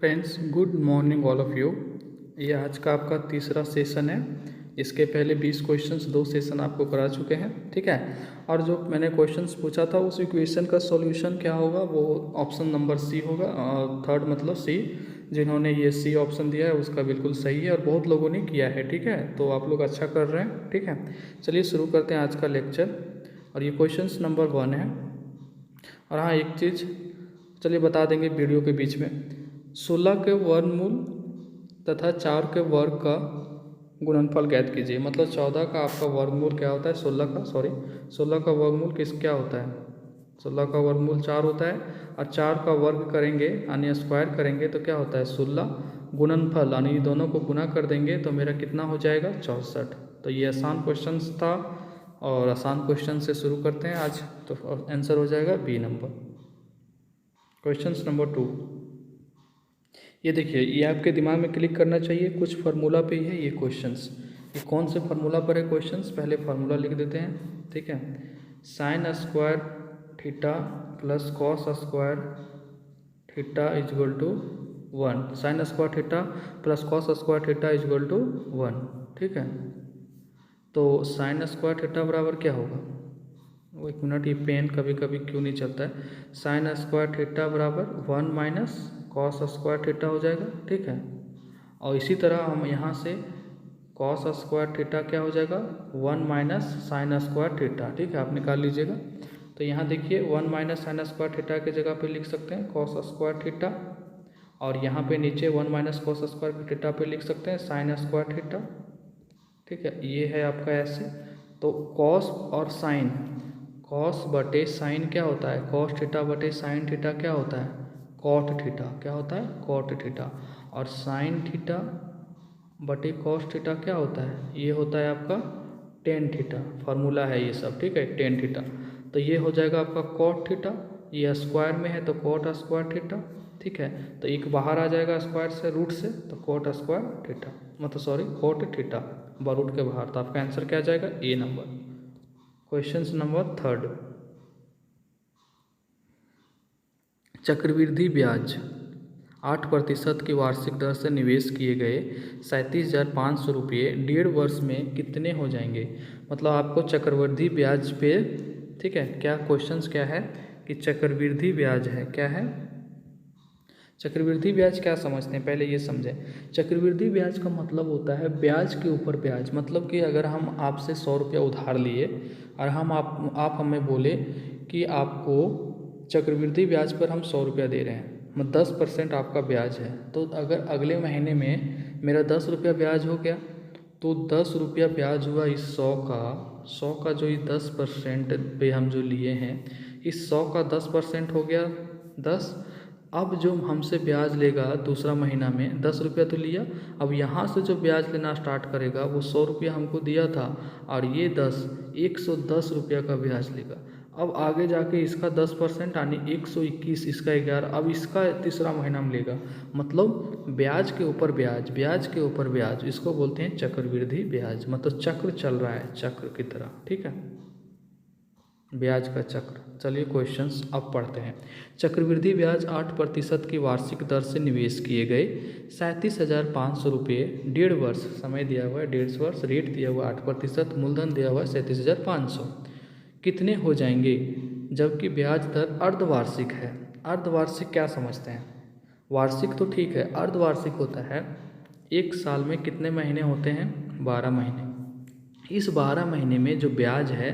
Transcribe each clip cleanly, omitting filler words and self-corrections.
Friends, good morning all of you. ये आज का आपका तीसरा सेशन है। इसके पहले 20 क्वेश्चंस 2 सेशन आपको करा चुके हैं, ठीक है। और जो मैंने क्वेश्चंस पूछा था उस इक्वेशन का सॉल्यूशन क्या होगा, वो ऑप्शन नंबर सी होगा। थर्ड मतलब सी, जिन्होंने ये सी ऑप्शन दिया है उसका बिल्कुल सही है और बहुत लोगों ने किया है, ठीक है। तो आप लोग अच्छा कर रहे हैं, ठीक है। चलिए शुरू करते हैं आज का लेक्चर। और ये क्वेश्चन नंबर 1 है। और हाँ, एक चीज़ चलिए बता देंगे वीडियो के बीच में। 16 के वर्गमूल तथा 4 के वर्ग का गुणनफल ज्ञात कीजिए। मतलब 14 का आपका वर्गमूल क्या होता है, 16 का वर्गमूल क्या होता है। 16 का वर्गमूल 4 होता है और 4 का वर्ग करेंगे यानी स्क्वायर करेंगे तो क्या होता है 16। गुणनफल यानी दोनों को गुना कर देंगे तो मेरा कितना हो जाएगा 64। तो ये आसान क्वेश्चन था और आसान क्वेश्चन से शुरू करते हैं आज। तो आंसर हो जाएगा बी नंबर। क्वेश्चन नंबर 2, ये देखिए, ये आपके दिमाग में क्लिक करना चाहिए। कुछ फार्मूला पे ही है ये क्वेश्चंस। ये कौन से फार्मूला पर है क्वेश्चंस, पहले फार्मूला लिख देते हैं, ठीक है। Sine square theta plus cos square theta is equal to 1। Sine square theta plus cos square theta is equal to 1, ठीक है। तो साइन स्क्वायर थीटा बराबर क्या होगा, वो एक मिनट, ये पेन कभी कभी क्यों नहीं चलता है। साइन स्क्वायर थीटा बराबर 1 माइनस कॉस स्क्वायर थीटा हो जाएगा, ठीक है। और इसी तरह हम यहाँ से कॉस स्क्वायर थीटा क्या हो जाएगा 1 माइनस साइन स्क्वायर थीटा, ठीक है। आप निकाल लीजिएगा। तो यहाँ देखिए 1 माइनस साइन स्क्वायर थीटा के जगह पे लिख सकते हैं कॉस स्क्वायर थीटा, और यहाँ पे नीचे 1 माइनस कॉस स्क्वायर थीटा पे लिख सकते हैं साइन स्क्वायर थीटा, ठीक है। ये है आपका ऐसे। तो कॉस और साइन, कॉस बटे साइन क्या होता है, कॉस थीटा बटे साइन थीटा क्या होता है, कॉट थीटा। क्या होता है, कॉट थीटा। और साइन थीटा बटे कॉस थीटा क्या होता है, ये होता है आपका टेन थीटा। फार्मूला है ये सब, ठीक है, टेन थीटा। तो ये हो जाएगा आपका कॉट थीटा, ये स्क्वायर में है तो कॉट स्क्वायर थीटा, ठीक है। तो एक बाहर आ जाएगा स्क्वायर से, रूट से, तो कॉट स्क्वायर थीटा, मतलब सॉरी कॉट थीटा रूट के बाहर। तो आपका आंसर क्या आ जाएगा, ए नंबर। क्वेश्चन नंबर 3, चक्रवृद्धि ब्याज 8% की वार्षिक दर से निवेश किए गए 37,500 रुपये 1.5 वर्ष में कितने हो जाएंगे। मतलब आपको चक्रवृद्धि ब्याज पे, ठीक है, क्या क्वेश्चंस क्या है कि चक्रवृद्धि ब्याज है, क्या है चक्रवृद्धि ब्याज, क्या समझते हैं पहले ये समझें। चक्रवृद्धि ब्याज का मतलब होता है ब्याज के ऊपर ब्याज। मतलब कि अगर हम आपसे 100 रुपया उधार लिए और आप हमें बोले कि आपको चक्रवृद्धि ब्याज पर हम 100 रुपया दे रहे हैं, मतलब 10% आपका ब्याज है। तो अगर अगले महीने में मेरा 10 रुपया ब्याज हो गया तो 10 रुपया ब्याज हुआ इस 100 का जो ये 10% पे हम जो लिए हैं, इस 100 का 10% हो गया 10। अब जो हमसे ब्याज लेगा दूसरा महीना में 10 रुपया तो लिया, अब यहाँ से जो ब्याज लेना स्टार्ट करेगा वो 100 रुपया हमको दिया था और ये 110 रुपया का ब्याज लेगा। अब आगे जाके इसका 10% यानी 121, इसका 11, अब इसका तीसरा महीना में लेगा। मतलब ब्याज के ऊपर ब्याज, ब्याज के ऊपर ब्याज, इसको बोलते हैं चक्रवृद्धि ब्याज। मतलब चक्र चल रहा है, चक्र की तरह, ठीक है, ब्याज का चक्र। चलिए क्वेश्चंस अब पढ़ते हैं। चक्रवृद्धि ब्याज 8% की वार्षिक दर से निवेश किए गए 37,500 रुपये 1.5 वर्ष, समय दिया हुआ है 1.5 वर्ष, रेट दिया हुआ 8%, मूलधन दिया हुआ है 37,500, कितने हो जाएंगे जबकि ब्याज दर अर्धवार्षिक है। अर्धवार्षिक क्या समझते हैं, वार्षिक तो ठीक है, अर्धवार्षिक होता है एक साल में कितने महीने होते हैं, 12 महीने। इस 12 महीने में जो ब्याज है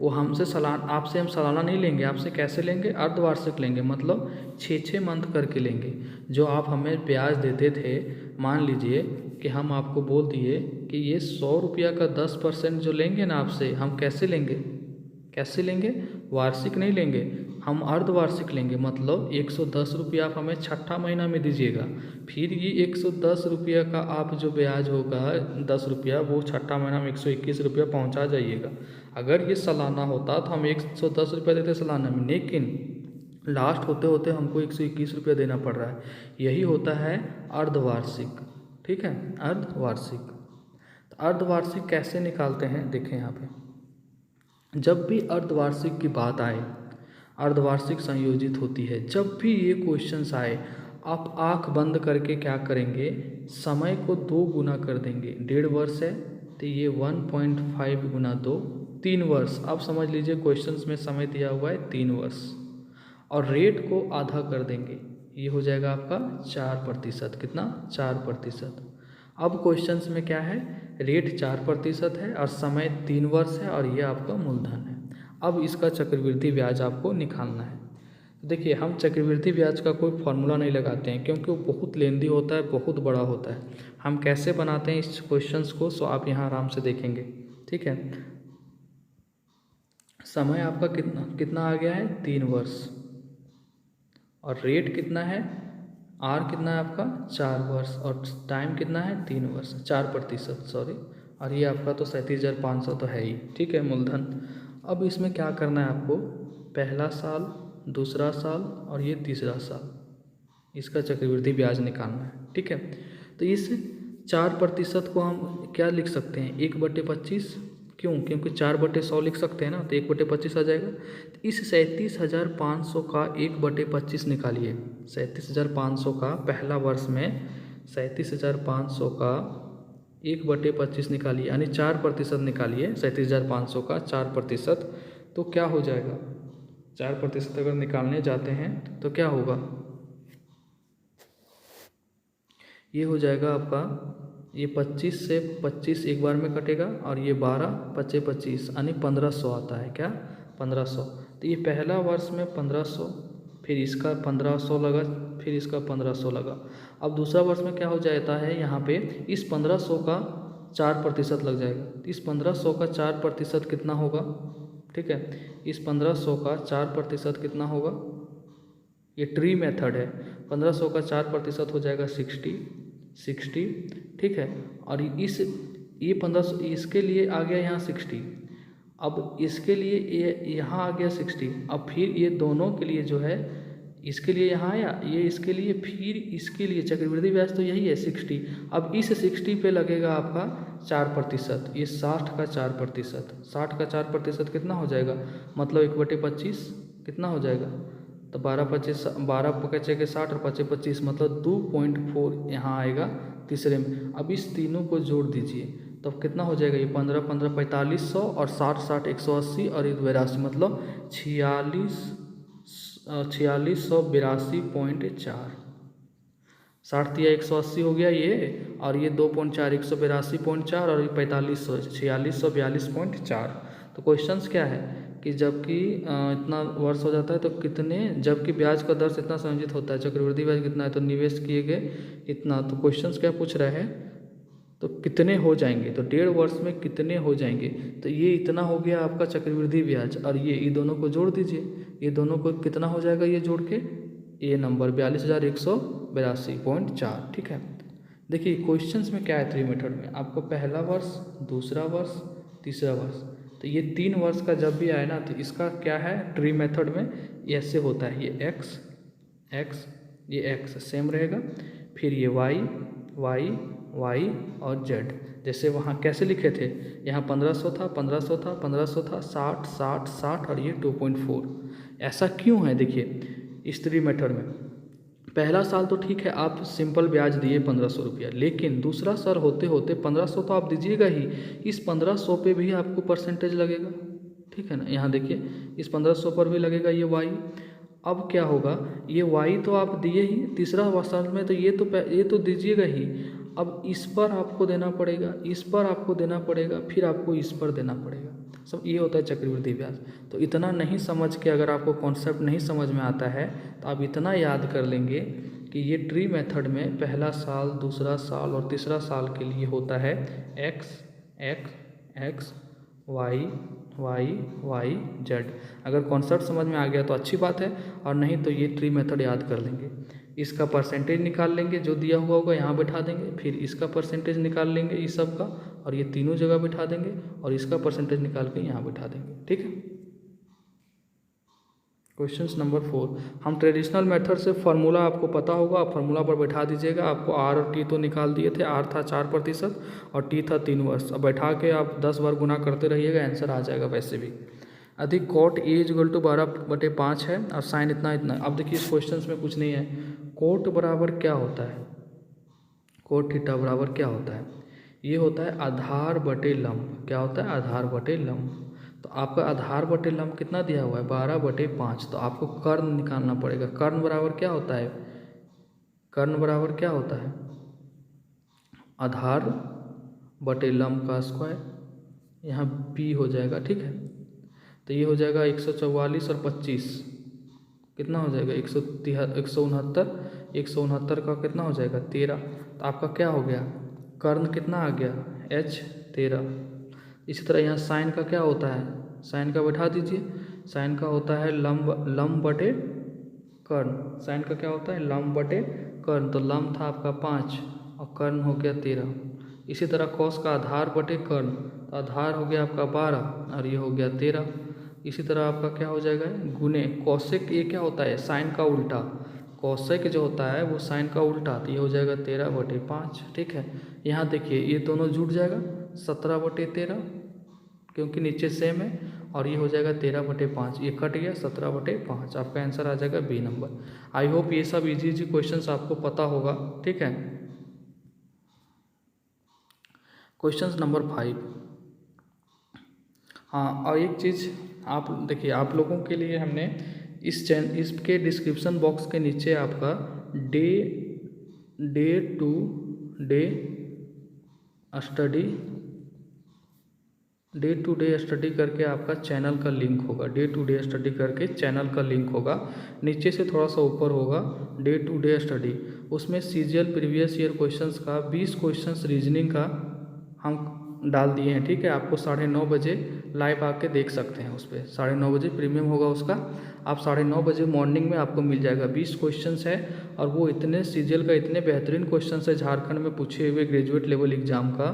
वो आपसे हम सालाना नहीं लेंगे, आपसे कैसे लेंगे, अर्धवार्षिक लेंगे। मतलब 6 मंथ करके लेंगे। जो आप हमें ब्याज देते थे, मान लीजिए कि हम आपको बोल दिए कि ये 100 रुपया का 10% जो लेंगे ना आपसे, हम कैसे लेंगे, वार्षिक नहीं लेंगे, हम अर्धवार्षिक लेंगे। मतलब 110 रुपया आप हमें छठा महीना में दीजिएगा, फिर ये 110 रुपया का आप जो ब्याज होगा 10 रुपया, वो छठा महीना में 121 रुपया पहुँचा जाइएगा। अगर ये सालाना होता तो हम 110 रुपया देते सालाना में, लेकिन लास्ट होते होते हमको 121 रुपया देना पड़ रहा है। यही होता है अर्धवार्षिक, ठीक है, अर्धवार्षिक। तो अर्धवार्षिक कैसे निकालते हैं, देखें यहाँ पे, जब भी अर्धवार्षिक की बात आए, अर्धवार्षिक संयोजित होती है। जब भी ये क्वेश्चंस आए आप आँख बंद करके क्या करेंगे, समय को 2 गुना कर देंगे। 1.5 वर्ष है तो ये 1.5 गुना 2, 3 वर्ष। आप समझ लीजिए क्वेश्चंस में समय दिया हुआ है 3 वर्ष, और रेट को आधा कर देंगे, ये हो जाएगा आपका 4%। कितना? 4%। अब क्वेश्चंस में क्या है, रेट 4% है और समय 3 वर्ष है और ये आपका मूलधन है। अब इसका चक्रवृद्धि ब्याज आपको निकालना है। देखिए, हम चक्रवृद्धि ब्याज का कोई फॉर्मूला नहीं लगाते हैं क्योंकि वो बहुत लेंदी होता है, बहुत बड़ा होता है। हम कैसे बनाते हैं इस क्वेश्चंस को, सो आप यहाँ आराम से देखेंगे। ठीक है, समय आपका कितना कितना आ गया है, 3 वर्ष, और रेट कितना है, आर कितना है आपका, 4 वर्ष, और टाइम कितना है, 3 वर्ष, 4%, सॉरी। और ये आपका तो 37,500 तो है ही। ठीक है, मूलधन। अब इसमें क्या करना है आपको, पहला साल, दूसरा साल और ये तीसरा साल, इसका चक्रवृद्धि ब्याज निकालना है। ठीक है, तो इस 4% को हम क्या लिख सकते हैं, 1/25। क्यों? क्योंकि 4/100 लिख सकते हैं ना, तो 1/25 आ जाएगा। तो इस 37,500 का 1/25 निकालिए। 37,500 का पहला वर्ष में 37,500 का 1/25 निकालिए, यानी 4% निकालिए। 37,500 का 4%, तो क्या हो जाएगा, 4% अगर निकालने जाते हैं तो क्या होगा, ये हो जाएगा आपका, ये 25 से 25 एक बार में कटेगा, और ये 12 25 25 यानी 1500 आता है। क्या? 1500। तो ये पहला वर्ष में 1500, फिर इसका 1500 लगा, फिर इसका 1500 लगा। अब दूसरा वर्ष में क्या हो जाता है, यहाँ पे इस 1500 का 4% लग जाएगा। इस 1500 का 4% कितना होगा, ठीक है, इस 1500 का 4% कितना होगा, ये ट्री मेथड है। 1500 का 4% हो जाएगा 60। ठीक है, और ये 1500 इसके लिए आ गया यहाँ 60, अब इसके लिए ये यहाँ आ गया 60, अब फिर ये दोनों के लिए जो है, इसके लिए यहाँ आया, ये इसके लिए, फिर इसके लिए चक्रवृद्धि ब्याज तो यही है 60। अब इस 60 पे लगेगा आपका 4%, ये 60 का 4%। 60 का 4% कितना हो जाएगा, मतलब 1/25 कितना हो जाएगा, तो 12 पचे के 60 और 25 25, मतलब 2.4 यहाँ आएगा तीसरे में। अब इस तीनों को जोड़ दीजिए तो कितना हो जाएगा, ये 15 15 4500 और 60 60 180 और 82, मतलब 4682.4। 60 दिया 180 हो गया ये, और ये 2.4 182.4 और ये 4500 4642.4। तो क्वेश्चंस क्या है कि जबकि इतना वर्ष हो जाता है तो कितने, जबकि ब्याज का दर इतना संयोजित होता है, चक्रवृद्धि ब्याज कितना है, तो निवेश किए गए इतना। तो क्वेश्चंस क्या पूछ रहे हैं, तो कितने हो जाएंगे, तो 1.5 वर्ष में कितने हो जाएंगे, तो ये इतना हो गया आपका चक्रवृद्धि ब्याज, और ये दोनों को जोड़ दीजिए, ये दोनों को कितना हो जाएगा, ये जोड़ के ये नंबर 42,182.4। ठीक है, देखिए क्वेश्चंस में क्या है, 3 मेथड में आपको पहला वर्ष, दूसरा वर्ष, तीसरा वर्ष, तो ये 3 वर्ष का जब भी आए ना, तो इसका क्या है, ट्री मेथड में ऐसे होता है, ये एक्स सेम रहेगा, फिर ये वाई और जेड। जैसे वहाँ कैसे लिखे थे, यहाँ 1500 था 60 60 60 और ये 2.4। ऐसा क्यों है, देखिए इस ट्री मेथड में पहला साल तो ठीक है, आप सिंपल ब्याज दिए 1500 रुपया, लेकिन दूसरा साल होते होते 1500 तो आप दीजिएगा ही, इस 1500 पे भी आपको परसेंटेज लगेगा। ठीक है ना, यहाँ देखिए इस 1500 पर भी लगेगा ये वाई। अब क्या होगा, ये वाई तो आप दिए ही तीसरा साल में, तो ये तो दीजिएगा ही, अब इस पर आपको देना पड़ेगा, इस पर आपको देना पड़ेगा, फिर आपको इस पर देना पड़ेगा। सब ये होता है चक्रवृद्धि ब्याज। तो इतना नहीं समझ के, अगर आपको कॉन्सेप्ट नहीं समझ में आता है तो आप इतना याद कर लेंगे कि ये ट्री मेथड में पहला साल, दूसरा साल और तीसरा साल के लिए होता है एक्स वाई जेड। अगर कॉन्सेप्ट समझ में आ गया तो अच्छी बात है, और नहीं तो ये ट्री मेथड याद कर लेंगे। इसका परसेंटेज निकाल लेंगे, जो दिया हुआ होगा यहाँ बैठा देंगे, फिर इसका परसेंटेज निकाल लेंगे इस सब का, और ये तीनों जगह बैठा देंगे, और इसका परसेंटेज निकाल के यहाँ बैठा देंगे। ठीक है, क्वेश्चन नंबर 4, हम ट्रेडिशनल मेथड से फार्मूला आपको पता होगा, आप फार्मूला पर बैठा दीजिएगा। आपको आर और टी तो निकाल दिए थे, आर था 4% और टी था 3 वर्ष। अब बैठा के आप 10 बार गुना करते रहिएगा, आंसर आ जाएगा वैसे भी। अधिक कॉट ए इक्वल टू 12/5 है और साइन इतना इतना। अब देखिए इस क्वेश्चन में कुछ नहीं है। कोट बराबर क्या होता है, कोट थीटा बराबर क्या होता है, ये होता है आधार बटे लंब। क्या होता है, आधार बटे लंब। तो आपका आधार बटे लंब कितना दिया हुआ है, 12/5। तो आपको कर्ण निकालना पड़ेगा। कर्ण बराबर क्या होता है, कर्ण बराबर क्या होता है, आधार बटे लंब का स्क्वायर। यहाँ b हो जाएगा, ठीक है। तो ये हो जाएगा 144 और 25 कितना हो जाएगा, 169। 169 का कितना हो जाएगा, 13। तो आपका क्या हो गया, कर्ण कितना आ गया, h 13। इसी तरह यहाँ साइन का क्या होता है, साइन का बैठा दीजिए। साइन का होता है लंब बटे कर्ण। साइन का क्या होता है, लंब बटे कर्ण। तो लंब था आपका 5 और कर्ण हो गया 13। इसी तरह कॉस का आधार बटे कर्ण, तो आधार हो गया आपका 12 और ये हो गया 13। इसी तरह आपका क्या हो जाएगा, गुने कौशिक, ये क्या होता है, साइन का उल्टा। कौशिक जो होता है वो साइन का उल्टा, तो ये हो जाएगा 13/5, ठीक है। यहाँ देखिए ये दोनों जुड़ जाएगा 17/13 क्योंकि नीचे सेम है, और ये हो जाएगा 13/5, ये कट गया 17/5। आपका आंसर आ जाएगा बी नंबर। आई होप ये सब इजी इजी क्वेश्चंस आपको पता होगा, ठीक है। Question number 5। हाँ, और एक चीज़ आप देखिए, आप लोगों के लिए हमने इसके डिस्क्रिप्शन बॉक्स के नीचे आपका डे टू डे स्टडी करके आपका चैनल का लिंक होगा। डे टू डे स्टडी करके चैनल का लिंक होगा, नीचे से थोड़ा सा ऊपर होगा डे टू डे स्टडी। उसमें सीजीएल प्रीवियस ईयर क्वेश्चंस का 20 क्वेश्चंस रीजनिंग का हम डाल दिए हैं, ठीक है। आपको 9:30 बजे लाइव आके देख सकते हैं। उस पर 9:30 बजे प्रीमियम होगा उसका। आप 9:30 बजे मॉर्निंग में आपको मिल जाएगा। 20 क्वेश्चंस है और वो इतने सीजीएल का इतने बेहतरीन क्वेश्चंस है झारखंड में पूछे हुए ग्रेजुएट लेवल एग्जाम का,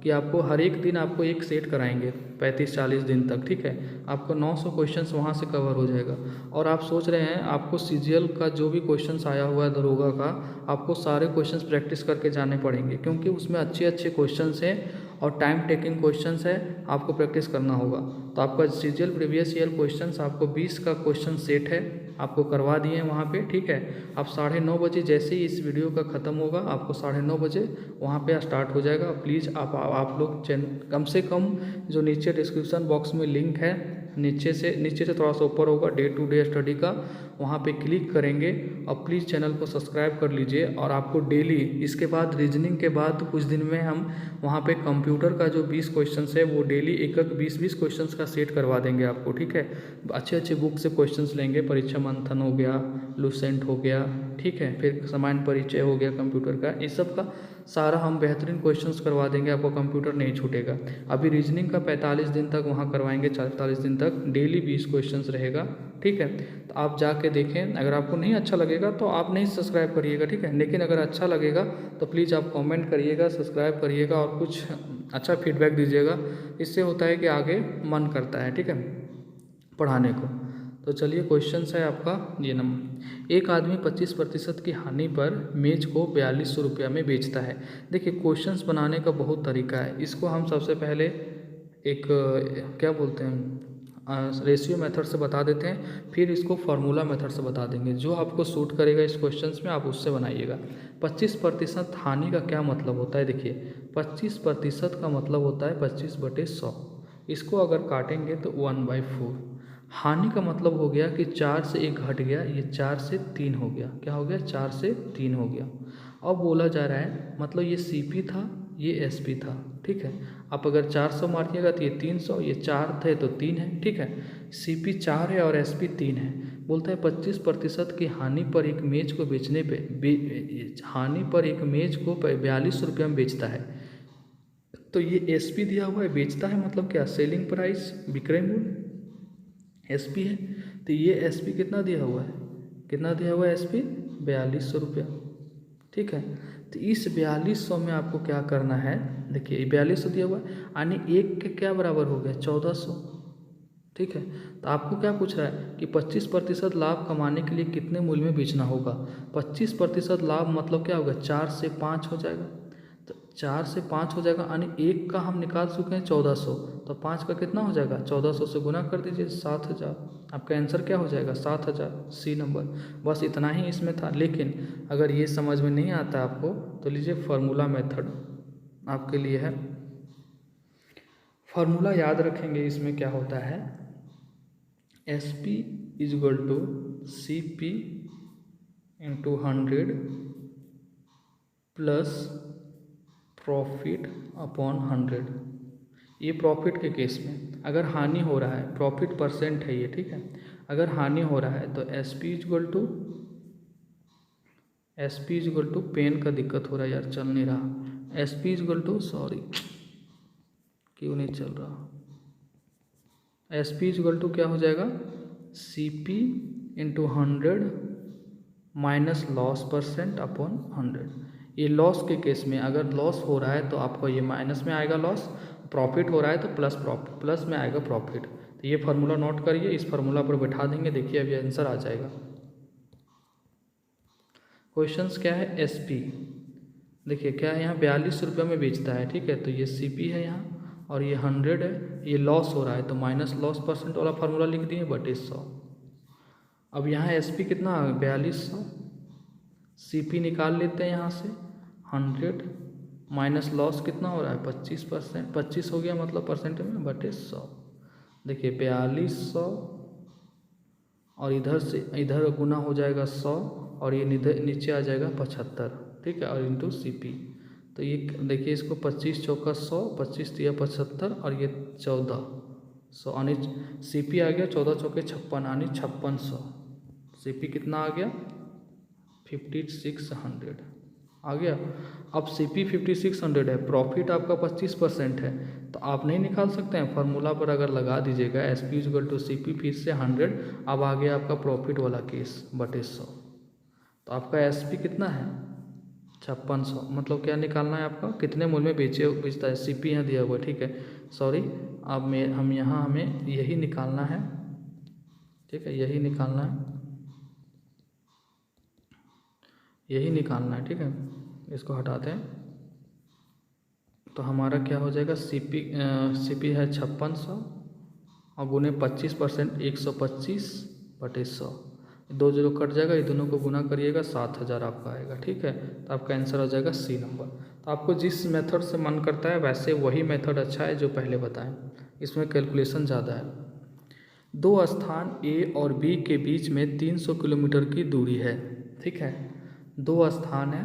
कि आपको हर एक दिन आपको एक सेट कराएंगे 35-40 दिन तक, ठीक है। आपको 900 क्वेश्चंस वहाँ से कवर हो जाएगा। और आप सोच रहे हैं आपको सीजीएल का जो भी क्वेश्चंस आया हुआ है दरोगा का, आपको सारे क्वेश्चंस प्रैक्टिस करके जाने पड़ेंगे, क्योंकि उसमें अच्छे अच्छे क्वेश्चंस हैं और टाइम टेकिंग क्वेश्चंस है, आपको प्रैक्टिस करना होगा। तो आपका सीजीएल प्रीवियस ईयर क्वेश्चंस आपको 20 का क्वेश्चन सेट है, आपको करवा दिए हैं वहाँ पे, ठीक है। आप 9:30 बजे जैसे ही इस वीडियो का ख़त्म होगा, आपको 9:30 बजे वहाँ पे स्टार्ट हो जाएगा। प्लीज़ आप लोग कम से कम जो नीचे डिस्क्रिप्शन बॉक्स में लिंक है, नीचे से थोड़ा सा ऊपर होगा डे टू डे स्टडी का, वहाँ पे क्लिक करेंगे और प्लीज़ चैनल को सब्सक्राइब कर लीजिए। और आपको डेली इसके बाद रीजनिंग के बाद कुछ दिन में हम वहाँ पे कंप्यूटर का जो 20 क्वेश्चंस है वो डेली एक 20-20 क्वेश्चंस का सेट करवा देंगे आपको, ठीक है। अच्छे अच्छे बुक से क्वेश्चंस लेंगे, परीक्षा मंथन हो गया, लुसेंट हो गया, ठीक है, फिर सामान्य परिचय हो गया कंप्यूटर का, इस सब का सारा हम बेहतरीन क्वेश्चंस करवा देंगे, आपको कंप्यूटर नहीं छूटेगा। अभी रीजनिंग का 45 दिन तक वहाँ करवाएंगे, 45 दिन तक डेली 20 क्वेश्चंस रहेगा, ठीक है। तो आप जाके देखें। अगर आपको नहीं अच्छा लगेगा तो आप नहीं सब्सक्राइब करिएगा, ठीक है। लेकिन अगर अच्छा लगेगा तो प्लीज़ आप कमेंट करिएगा, सब्सक्राइब करिएगा और कुछ अच्छा फीडबैक दीजिएगा। इससे होता है कि आगे मन करता है, ठीक है, पढ़ाने को। तो चलिए क्वेश्चन है आपका ये नंबर। एक आदमी 25% की हानि पर मेज को 4200 रुपया में बेचता है। देखिए क्वेश्चंस बनाने का बहुत तरीका है। इसको हम सबसे पहले एक क्या बोलते हैं, रेशियो मेथड से बता देते हैं, फिर इसको फार्मूला मेथड से बता देंगे। जो आपको सूट करेगा इस क्वेश्चंस में आप उससे बनाइएगा। 25% हानि का क्या मतलब होता है, देखिए 25% का मतलब होता है 25/100। इसको अगर काटेंगे तो 1/4। हानि का मतलब हो गया कि 4 से 1 घट गया, ये 4 से 3 हो गया। क्या हो गया, 4 से 3 हो गया। अब बोला जा रहा है मतलब ये CP था, ये SP था, ठीक है। आप अगर 400 मारिएगा तो ये 300, ये 4 थे तो 3 है, ठीक है। CP 4 है और SP 3 है। बोलता है 25% की हानि पर एक मेज को बेचने पे हानि पर एक मेज को 4200 रुपये में बेचता है। तो ये SP दिया हुआ है, बेचता है मतलब क्या, सेलिंग प्राइस, विक्रय मूल्य SP है। तो ये SP कितना दिया हुआ है, कितना दिया हुआ है SP 4200 रुपया, ठीक है। तो इस 4200 में आपको क्या करना है, देखिए 4200 दिया हुआ है, यानी एक के क्या बराबर हो गया, 1400, ठीक है। तो आपको क्या पूछ रहा है कि 25% लाभ कमाने के लिए कितने मूल्य में बेचना होगा। 25% लाभ मतलब क्या होगा, 4 से 5 हो जाएगा। तो 4 से 5 हो जाएगा, यानी 1 का हम निकाल चुके हैं 1400, तो 5 का कितना हो जाएगा, 1400 से गुना कर दीजिए 7000। आपका आंसर क्या हो जाएगा, 7000, सी नंबर। बस इतना ही इसमें था। लेकिन अगर ये समझ में नहीं आता आपको तो लीजिए फार्मूला मेथड आपके लिए है। फार्मूला याद रखेंगे, इसमें क्या होता है, SP is equal to CP into 100 plus profit upon 100। ये प्रॉफिट के केस में अगर हानि हो रहा है, प्रॉफिट परसेंट है ये, ठीक है। अगर हानि हो रहा है तो SP is equal to pen का दिक्कत हो रहा है यार, चल नहीं रहा। SP is equal to, sorry क्यों नहीं चल रहा, SP इज इक्वल टू क्या हो जाएगा, CP into 100 minus loss percent upon 100। ये लॉस के केस में अगर लॉस हो रहा है तो आपको ये माइनस में आएगा लॉस, प्रॉफिट हो रहा है तो प्लस में आएगा प्रॉफिट। तो ये फार्मूला नोट करिए, इस फार्मूला पर बैठा देंगे, देखिए अभी आंसर आ जाएगा। क्वेश्चंस क्या है, SP देखिए क्या है, यहाँ 42 रुपये में बेचता है, ठीक है। तो ये CP है यहाँ और ये 100 है, ये लॉस हो रहा है तो माइनस लॉस परसेंट वाला फार्मूला लिख दिए बटे 100। अब यहाँ SP कितना आ गया, 4200, CP निकाल लेते हैं यहाँ से 100 माइनस लॉस कितना हो रहा है 25%, 25 हो गया मतलब परसेंट में, बटे 100। देखिए 4200 और इधर से इधर गुना हो जाएगा 100 और ये नीचे आ जाएगा 75, ठीक है, और इंटू CP। तो ये देखिए इसको 25 चौका 100, 25 तिया 75 और ये 1400 यानी CP आ गया 14 चौके 56 यानी 5600। CP कितना आ गया 5600 आ गया। अब CP 5600 है, प्रॉफिट आपका 25% है, तो आप नहीं निकाल सकते हैं, फार्मूला पर अगर लगा दीजिएगा SP इक्वल टू CP फिर से 100। अब आ गया आपका प्रॉफिट वाला केस बटे 100। तो आपका SP कितना है 5600, मतलब क्या निकालना है आपका, कितने मूल्य में बेचता है, CP यहाँ दिया हुआ है, ठीक है, सॉरी। अब हम यहाँ हमें यही निकालना है, ठीक है, यही निकालना है, ठीक है। इसको हटाते हैं तो हमारा क्या हो जाएगा, CP है 5600 और गुने 25% 125 बटे 100, 2 जीरो कट जाएगा, ये दोनों को गुना करिएगा 7000 आपका आएगा, ठीक है। तो आपका आंसर हो जाएगा C नंबर। तो आपको जिस मेथड से मन करता है वैसे वही मेथड अच्छा है जो पहले बताएं, इसमें कैलकुलेशन ज़्यादा है। दो स्थान A और B के बीच में 300 किलोमीटर की दूरी है, ठीक है। दो स्थान है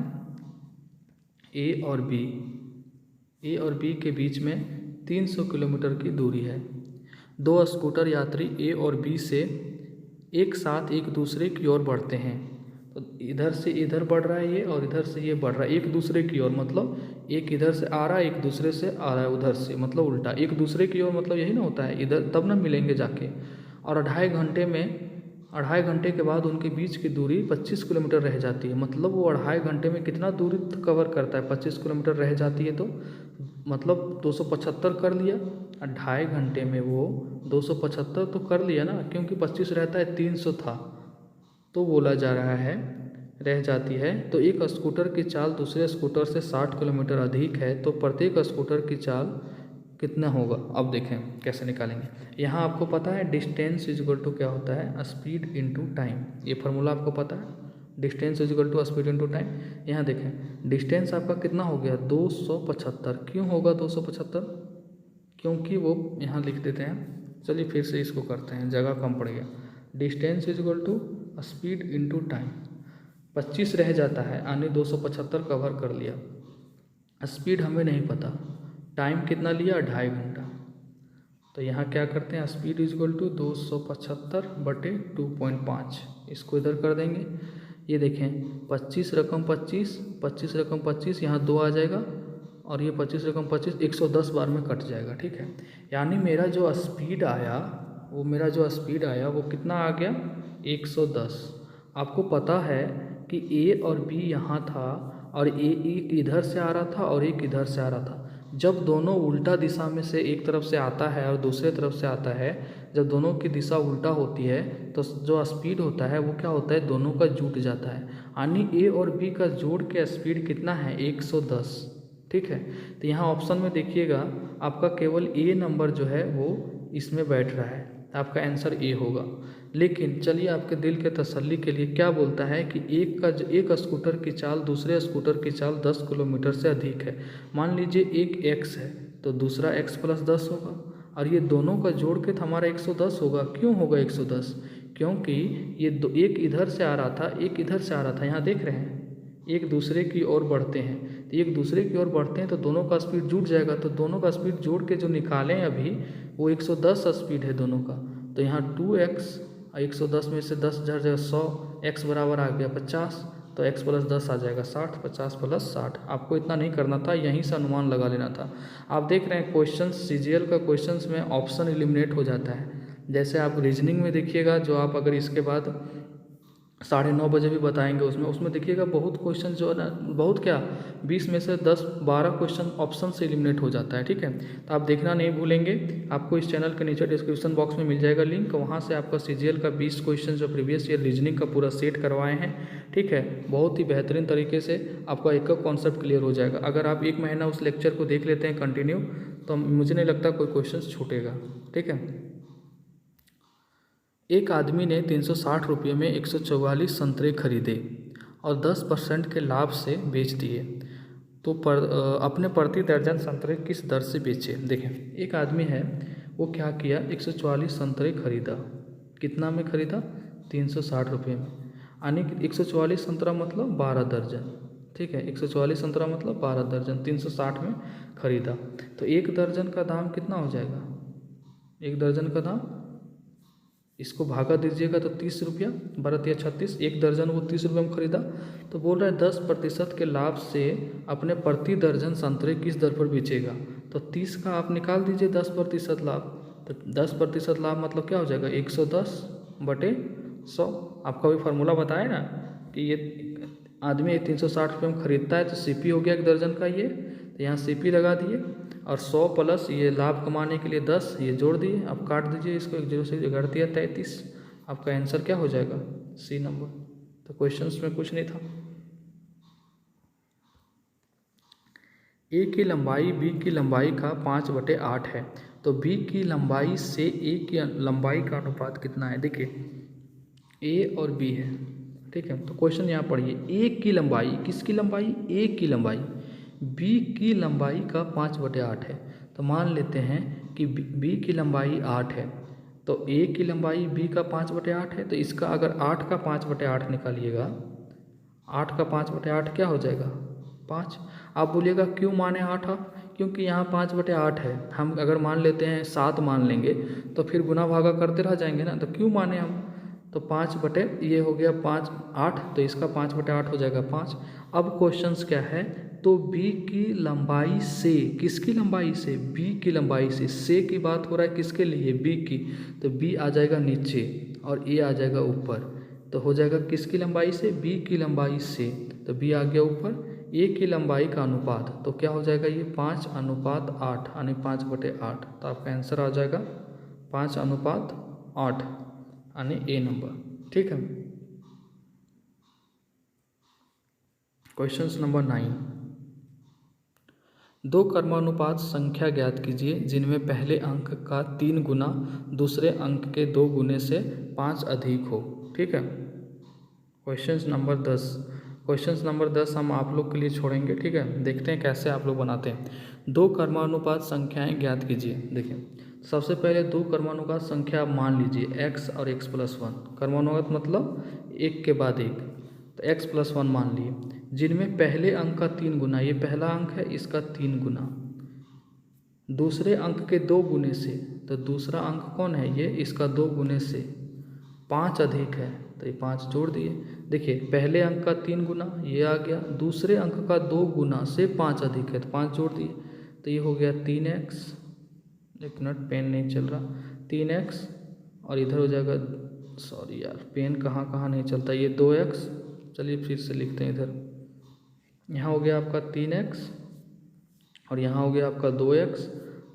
A और B के बीच में 300 किलोमीटर की दूरी है। दो स्कूटर यात्री A और B से एक साथ एक दूसरे की ओर बढ़ते हैं। तो इधर से इधर बढ़ रहा है ये और इधर से ये बढ़ रहा है एक दूसरे की ओर, मतलब एक इधर से आ रहा है एक दूसरे से आ रहा है उधर से, मतलब उल्टा एक दूसरे की ओर, मतलब यही ना होता है, इधर तब ना मिलेंगे जाके। और 2.5 घंटे के बाद उनके बीच की दूरी 25 किलोमीटर रह जाती है, मतलब वो 2.5 घंटे में कितना दूरी कवर करता है, 25 किलोमीटर रह जाती है, तो मतलब 275 कर लिया। 2.5 घंटे में वो 275 तो कर लिया ना, क्योंकि 25 रहता है 300 था, तो बोला जा रहा है रह जाती है। तो एक स्कूटर की चाल दूसरे स्कूटर से 60 किलोमीटर अधिक है, तो प्रत्येक स्कूटर की चाल कितना होगा। अब देखें कैसे निकालेंगे। यहाँ आपको पता है डिस्टेंस इज इक्वल टू क्या होता है, स्पीड इनटू टाइम, ये फार्मूला आपको पता है, distance is equal to speed into time. यहाँ देखें डिस्टेंस आपका कितना हो गया 275, क्यों होगा 275, क्योंकि वो यहाँ लिख देते हैं, चलिए फिर से इसको करते हैं, जगह कम पड़ गया। Distance is equal to speed into time, 25 रह जाता है यानी 275 कवर कर लिया। स्पीड हमें नहीं पता, टाइम कितना लिया 2.5 घंटा, तो यहाँ क्या करते हैं स्पीड इज इक्वल टू 275 बटे 2.5, इसको इधर कर देंगे। ये देखें 25 रकम 25, 25 रकम 25, यहाँ 2 आ जाएगा और ये 25 रकम 25 110 बार में कट जाएगा, ठीक है। यानी मेरा जो स्पीड आया वो कितना आ गया 110। आपको पता है कि A और B यहाँ था और एक इधर से आ रहा था और एक इधर से आ रहा था। जब दोनों उल्टा दिशा में से एक तरफ से आता है और दूसरे तरफ से आता है, जब दोनों की दिशा उल्टा होती है तो जो स्पीड होता है वो क्या होता है, दोनों का जुट जाता है। यानी A और B का जोड़ के स्पीड कितना है 110, ठीक है। तो यहाँ ऑप्शन में देखिएगा आपका केवल ए नंबर जो है वो इसमें बैठ रहा है, आपका आंसर ए होगा। लेकिन चलिए आपके दिल के तसल्ली के लिए क्या बोलता है कि एक स्कूटर की चाल दूसरे स्कूटर की चाल 10 किलोमीटर से अधिक है। मान लीजिए एक x है तो दूसरा x प्लस 10 होगा, और ये दोनों का जोड़ के तो हमारा 110 होगा। क्यों होगा 110? क्योंकि ये एक इधर से आ रहा था, एक इधर से आ रहा था, यहाँ देख रहे हैं एक दूसरे की ओर बढ़ते हैं। तो एक दूसरे की ओर बढ़ते हैं तो दोनों का स्पीड जुड़ जाएगा, तो दोनों का स्पीड जोड़ के जो निकालें अभी वो 110 स्पीड है दोनों का। तो यहाँ 2x 110 में से 10 हज़ार जगह 100, x बराबर आ गया 50, तो x प्लस 10 आ जाएगा 60, 50 प्लस 60। आपको इतना नहीं करना था, यहीं से अनुमान लगा लेना था। आप देख रहे हैं क्वेश्चन CGL का क्वेश्चंस में ऑप्शन एलिमिनेट हो जाता है। जैसे आप रीजनिंग में देखिएगा, जो आप अगर इसके बाद 9:30 बजे भी बताएंगे उसमें देखिएगा बहुत क्वेश्चन जो है ना, बहुत क्या 20 में से 10-12 क्वेश्चन ऑप्शन से एलिमिनेट हो जाता है। ठीक है, तो आप देखना नहीं भूलेंगे। आपको इस चैनल के नीचे डिस्क्रिप्शन बॉक्स में मिल जाएगा लिंक, वहाँ से आपका CGL का 20 क्वेश्चन जो प्रीवियस ईयर रीजनिंग का पूरा सेट करवाए हैं। ठीक है, बहुत ही बेहतरीन तरीके से आपका एक कॉन्सेप्ट क्लियर हो जाएगा। अगर आप 1 महीना उस लेक्चर को देख लेते हैं कंटिन्यू, तो मुझे नहीं लगता कोई क्वेश्चन छूटेगा। ठीक है, एक आदमी ने 360 रुपये में 144 संतरे खरीदे और 10% के लाभ से बेच दिए, तो अपने प्रति दर्जन संतरे किस दर से बेचे? देखें, एक आदमी है वो क्या किया, 144 संतरे खरीदा। कितना में खरीदा? 360 रुपये में। यानी कि 144 संतरा मतलब 12 दर्जन। ठीक है, 144 संतरा मतलब 12 दर्जन 360 में खरीदा। तो एक दर्जन का दाम कितना हो जाएगा? एक दर्जन का दाम, इसको भागा दीजिएगा तो 30 रुपया, 12 या 36, एक दर्जन वो 30 रुपये में खरीदा। तो बोल रहा है 10% के लाभ से अपने प्रति दर्जन संतरे किस दर पर बेचेगा? तो 30 का आप निकाल दीजिए 10% लाभ। तो 10% लाभ मतलब क्या हो जाएगा? 110/100। आपका भी फार्मूला बताया ना कि ये आदमी 360 रुपये में खरीदता है तो CP हो गया एक दर्जन का ये, तो यहाँ CP लगा दिए, और 100 प्लस ये लाभ कमाने के लिए 10 ये जोड़ दिए। अब काट दीजिए इसको, 1 0 से 11 या 33। आपका आंसर क्या हो जाएगा? C number. तो क्वेश्चंस में कुछ नहीं था। A की लंबाई B की लंबाई का 5/8 है, तो B की लंबाई से A की लंबाई का अनुपात कितना है? देखिए A और B है। ठीक है, तो क्वेश्चन यहाँ पढ़िए, A की लंबाई, किसकी लंबाई? A की लंबाई B की लंबाई का 5/8 है। तो मान लेते हैं कि B की लंबाई 8 है, तो A की लंबाई B का 5/8 है, तो इसका अगर 8 का 5/8 निकालिएगा, 8 का 5/8 क्या हो जाएगा? 5। आप बोलिएगा क्यों माने 8 आप? क्योंकि यहाँ 5/8 है। हम अगर मान लेते हैं 7 मान लेंगे तो फिर गुना भागा करते रह जाएंगे ना, तो क्यों माने हम? तो 5 बटे ये हो गया 5 8, तो इसका 5/8 हो जाएगा 5। अब क्वेश्चंस क्या है? तो B की लंबाई से, किसकी लंबाई से? B की लंबाई से की बात हो रहा है किसके लिए? B की। तो B आ जाएगा नीचे और A आ जाएगा ऊपर, तो हो जाएगा किसकी लंबाई से? B की लंबाई से। तो B आ गया ऊपर, A की लंबाई का अनुपात, तो क्या हो जाएगा ये? 5:8 यानी 5/8। तो आपका आंसर आ जाएगा 5:8 यानी A नंबर। ठीक है, क्वेश्चन नंबर 9, दो क्रमानुपात संख्या ज्ञात कीजिए जिनमें पहले अंक का 3 गुना दूसरे अंक के 2 गुने से 5 अधिक हो। ठीक है, क्वेश्चन नंबर 10 हम आप लोग के लिए छोड़ेंगे। ठीक है, देखते हैं कैसे आप लोग बनाते हैं। दो क्रमानुपात संख्याएं ज्ञात कीजिए। देखिए, सबसे पहले दो क्रमानुपात संख्या आप मान लीजिए x और x+1। क्रमानुपात मतलब एक के बाद एक, तो x+1 मान लिए, जिनमें पहले अंक का 3 गुना, ये पहला अंक है इसका 3 गुना, दूसरे अंक के 2 गुने से, तो दूसरा अंक कौन है? ये, इसका 2 गुने से 5 अधिक है, तो ये 5 जोड़ दिए। देखिए, पहले अंक का 3 गुना ये आ गया, दूसरे अंक का 2 गुना से 5 अधिक है, तो 5 जोड़ दिए, तो ये हो गया 3x। एक मिनट, पेन नहीं चल रहा, 3x, और इधर हो जाएगा, सॉरी यार पेन कहाँ कहाँ नहीं चलता, ये 2x। चलिए फिर से लिखते हैं, इधर यहाँ हो गया आपका 3x और यहाँ हो गया आपका 2x,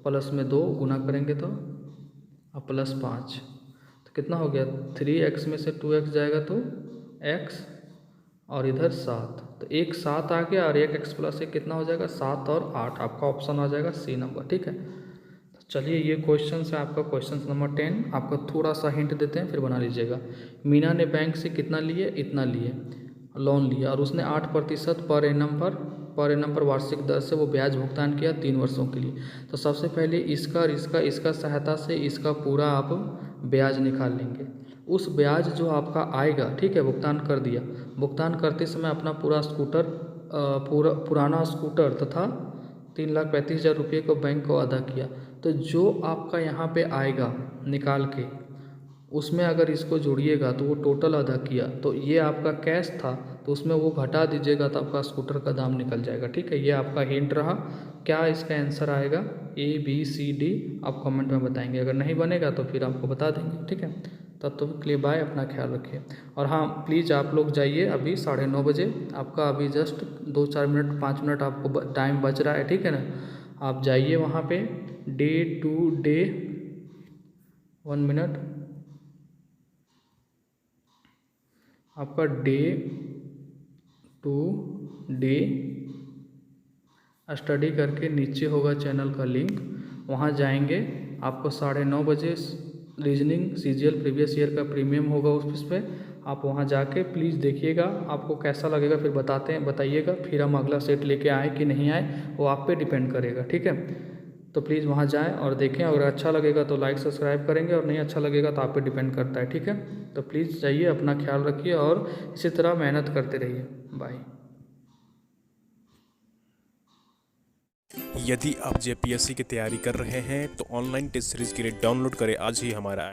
प्लस में 2 गुना करेंगे तो अब प्लस 5, तो कितना हो गया? 3x में से 2x जाएगा तो x, और इधर 7, तो एक 7 आ गया और एक x प्लस 1 कितना हो जाएगा 7 और 8, आपका ऑप्शन आ जाएगा सी नंबर। ठीक है, तो चलिए ये क्वेश्चन है आपका क्वेश्चन नंबर 10। आपका थोड़ा सा हिंट देते हैं फिर बना लीजिएगा। मीना ने बैंक से कितना लिए, इतना लिए लोन लिया और उसने 8% पर एनम पर वार्षिक दर से वो ब्याज भुगतान किया 3 वर्षों के लिए। तो सबसे पहले इसका और इसका सहायता से इसका पूरा आप ब्याज निकाल लेंगे। उस ब्याज जो आपका आएगा, ठीक है, भुगतान कर दिया, भुगतान करते समय अपना पुराना स्कूटर तथा 3,35,000 रुपये को बैंक को अदा किया। तो जो आपका यहाँ पे आएगा निकाल के, उसमें अगर इसको जोड़िएगा तो वो टोटल अदा किया, तो ये आपका कैश था तो उसमें वो घटा दीजिएगा तो आपका स्कूटर का दाम निकल जाएगा। ठीक है, ये आपका हिंट रहा। क्या इसका आंसर आएगा, ABCD आप कमेंट में बताएंगे, अगर नहीं बनेगा तो फिर आपको बता देंगे। ठीक है, तब तो के लिए बाय, अपना ख्याल रखिए। और हाँ प्लीज़ आप लोग जाइए, अभी 9:30 बजे आपका अभी जस्ट 2-4 मिनट 5 मिनट आपको टाइम बच रहा है। ठीक है ना, आप जाइए वहाँ पे डे टू डे 1 मिनट आपका डे टू डे स्टडी करके नीचे होगा चैनल का लिंक, वहाँ जाएंगे। आपको 9:30 बजे रीजनिंग CGL प्रीवियस ईयर का प्रीमियम होगा उस पर, आप वहाँ जाके प्लीज़ देखिएगा, आपको कैसा लगेगा फिर बताइएगा, फिर हम अगला सेट लेके आए कि नहीं आए वो आप पे डिपेंड करेगा। ठीक है, तो प्लीज़ वहाँ जाएं और देखें, अगर अच्छा लगेगा तो लाइक सब्सक्राइब करेंगे और नहीं अच्छा लगेगा तो आप पे डिपेंड करता है। ठीक है, तो प्लीज़ जाइए, अपना ख्याल रखिए और इसी तरह मेहनत करते रहिए। बाय। यदि आप JPSC की तैयारी कर रहे हैं तो ऑनलाइन टेस्ट सीरीज के लिए डाउनलोड करें आज ही हमारा